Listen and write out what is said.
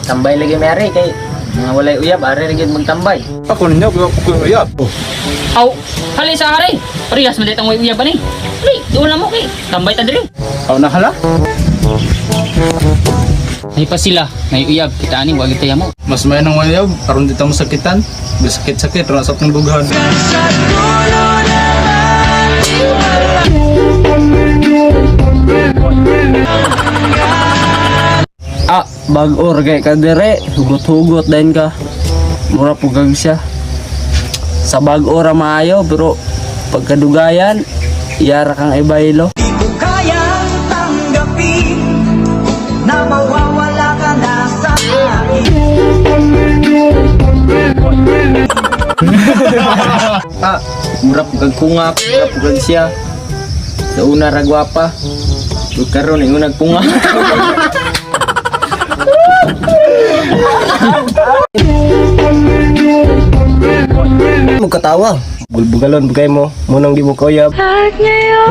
Tambay lagi may kay mga walay uyab, ari lagi magtambay. Ako ninyo, ko uyab. Aw, hali sa hari. Parehas man ditong way uyab ani. Dili, doon na mo kay. Tambay ta diri. Aw na hala. Ay pa sila, may uyab kita ani wag kita mo. Mas may nang uyab, aron dito mo sakitan. Sakit-sakit, rasap ng dugahan. Ah, bag-or kay ka dire, hugot-hugot din ka. Mura pugag siya. Sa bag-or maayo pero pagkadugayan, iyara kang ibaylo. Kayang tanggapin na mawawala ka na sa akin. Ah, mura pugag kungak, mura pugag siya. Sa una ra gwapa. Karon ingon nagkungak. Mo katawa. Bulbugalon bugay mo, munang di mo koyab. At ngayon